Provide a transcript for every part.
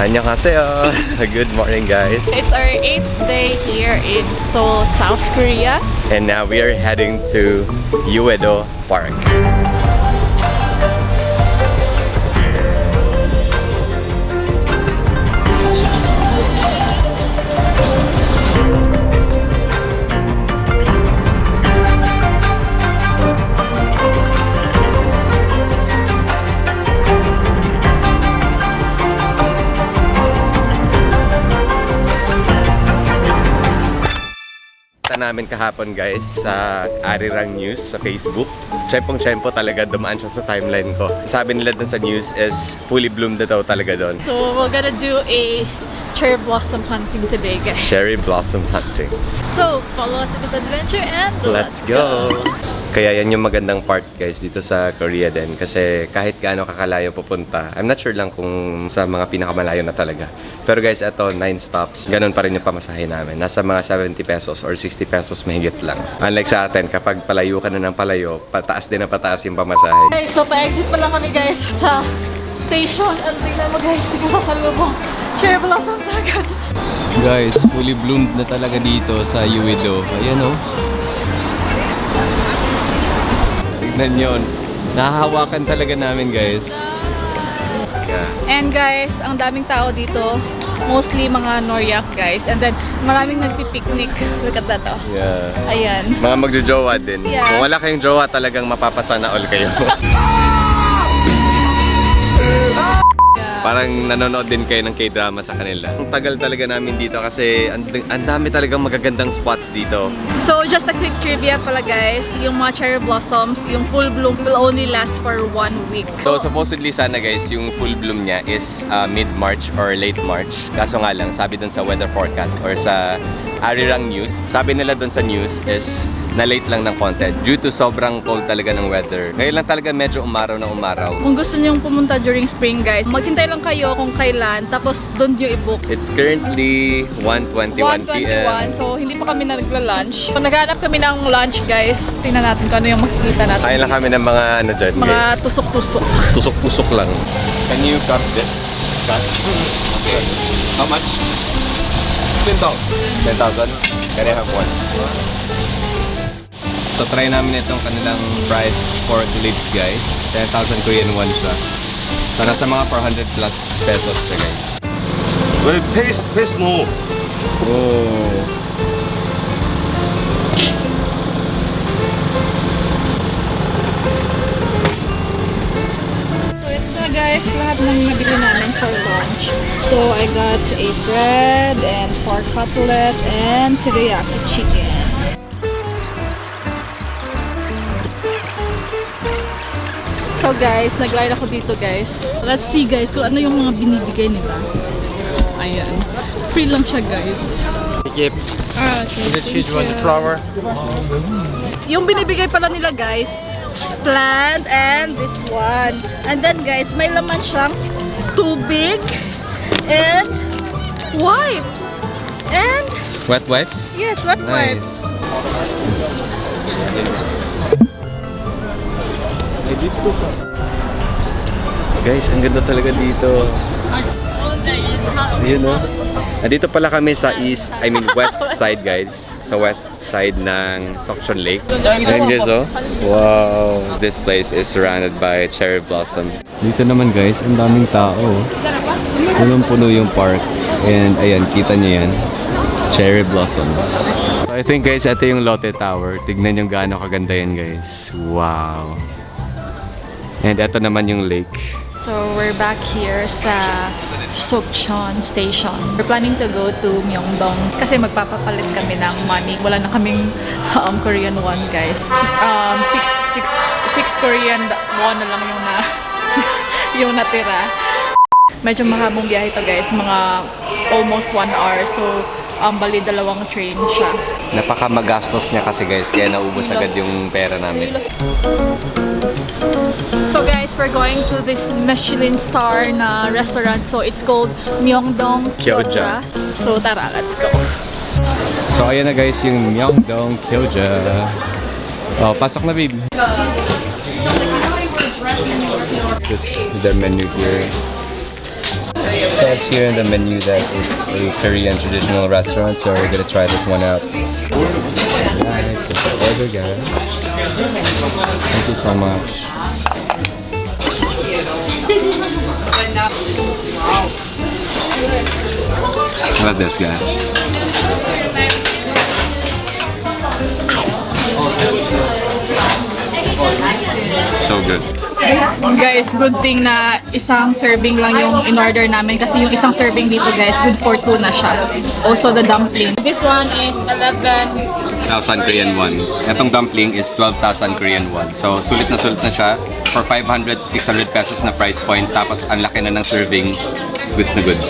Annyeonghaseyo! Good morning, guys. It's our 8th day here in Seoul, South Korea. And now we are heading to Uedo Park. Namin kahapon guys sa Arirang News sa Facebook. Tiyempong-tiyempo talaga dumaan siya sa timeline ko. Sabi nila dun sa news is fully bloomed na daw talaga doon. So we're gonna do a cherry blossom hunting today, guys. Cherry blossom hunting. So follow us in this adventure and Let's go! Kaya yan yung magandang part guys dito sa Korea din kasi kahit gaano kakalayo pupunta, I'm not sure lang kung sa mga pinakamalayo na talaga. Pero guys, eto 9 stops, ganun pa rin yung pamasahe namin. Nasa mga 70 pesos or 60 pesos mahigit lang. Unlike sa atin, kapag palayo ka na ng palayo, pataas din na pataas yung pamasahe. Okay, so pa-exit pa lang kami guys sa station. And tingnan mo guys, hindi ko sasalubong. Cherry blossom agad. Guys, fully bloomed na talaga dito sa Uedo. Ayan o. Tignan yun. Nahahawakan talaga namin guys. Yeah. And guys, ang daming tao dito. Mostly mga Noryak guys. And then maraming nagpipiknik. Look at that oh. Yeah. Ayan. Mga magjojowa din. Yeah. Kung wala kayong jowa, talagang mapapasana all kayo. Parang nanonood din kayo ng K-drama sa kanila. Ang tagal talaga namin dito kasi ang dami talagang magagandang spots dito. So just a quick trivia pala guys, yung mga cherry blossoms, yung full bloom will only last for 1 week. So supposedly sana guys, yung full bloom niya is mid-March or late March. Kaso nga lang, sabi dun sa weather forecast or sa Arirang News, sabi nila dun sa news is na late lang ng konti due to sobrang cold talaga ng weather. Ngayon lang talaga medyo umaraw ng umaraw. Kung gusto niyo pumunta during spring guys, maghintay lang kayo kung kailan, tapos doon niyo i-book. It's currently 1:21 p.m. So hindi pa kami nagla-lunch. Kung naghanap kami ng lunch guys, tingnan natin kung ano yung makikita natin. Kain lang kami ng mga ano dyan, mga guys. tusok-tusok. Tusok-tusok lang. Can you cut this? Cut? Okay. How much? 10,000. 10,000? Can I have one? So try namin itong kanilang fried pork lips guys. 10,000 Korean won siya. So nasa mga 400 plus pesos siya guys. 왜 페이스 노? Oh. So ito na guys, lahat ng nabili namin for lunch. So I got a bread and pork cutlet and teriyaki chicken. So guys, nag-line ako dito guys. Let's see guys kung ano yung mga binibigay nila. Ayan. Free lang siya guys. Yep. Okay, Choose one flour. yung binibigay pala nila guys, plant and this one. And then guys, may laman siyang tubig and wipes. And Wet wipes? yes, wet wipes. Guys, ang ganda talaga dito. Ayun o. Dito pala kami sa west side guys. Sa west side ng Sokchon Lake. Ayun guys oh. Wow. This place is surrounded by cherry blossom. Dito naman guys, ang daming tao. Punong-puno yung park. And ayan, kita nyo yan. Cherry blossoms. So I think guys, ito yung Lotte Tower. Tignan nyo gaano kaganda yan guys. Wow. And ito naman yung lake. So we're back here sa Sokchon Station. We're planning to go to Myeongdong kasi magpapapalit kami ng money. Wala na kaming Korean won guys. 6 Korean won na lang yung yung natira. Medyo mahabang biyahe to guys, mga almost 1 hour. So bali 2 train siya. Napaka magastos niya kasi guys, kaya naubos agad yung pera namin. So guys, we're going to this Michelin star na restaurant. So it's called Myeongdong Kyoja. So tara, let's go. So ayan na guys yung Myeongdong Kyoja. Oh, pasok na babe. This is their menu here. It says here in the menu that it's a Korean traditional restaurant, so we're gonna try this one out. Alright, so the order, guys. Thank you so much. How about this, guys? So good. Guys, good thing na isang serving lang yung in-order namin kasi yung isang serving dito guys, good for 2 na siya. Also the dumpling. This one is 11,000 Korean won. Itong dumpling is 12,000 Korean won. So, sulit na siya for 500 to 600 pesos na price point. Tapos, ang laki na ng serving, goods na goods.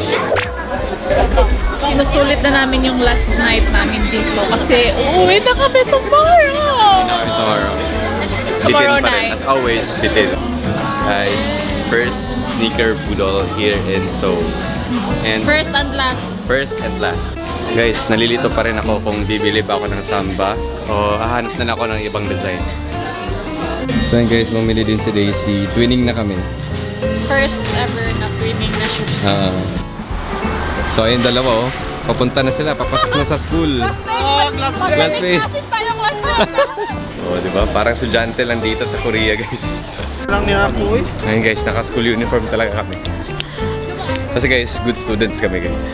Sinusulit na namin yung last night namin dito kasi uuwi na kami tomorrow! Bitin Tomorrow pa rin. night. As always, bitin. Guys, first sneaker poodle here in Seoul. And First and last. first and last. Guys, nalilito pa rin ako kung bibili ba ako ng Samba o hahanap na ako ng ibang design. So yun guys, bumili din si Daisy. Twinning na kami. First ever na twinning na shoes. So ayun dalawa oh. Papunta na sila, papasok na sa school. Classmate. Oh, di ba? Parang estudyante lang dito sa Korea, guys. Lang niya ako eh. Ayun guys, naka-school uniform talaga kami. Kasi guys, good students kami guys.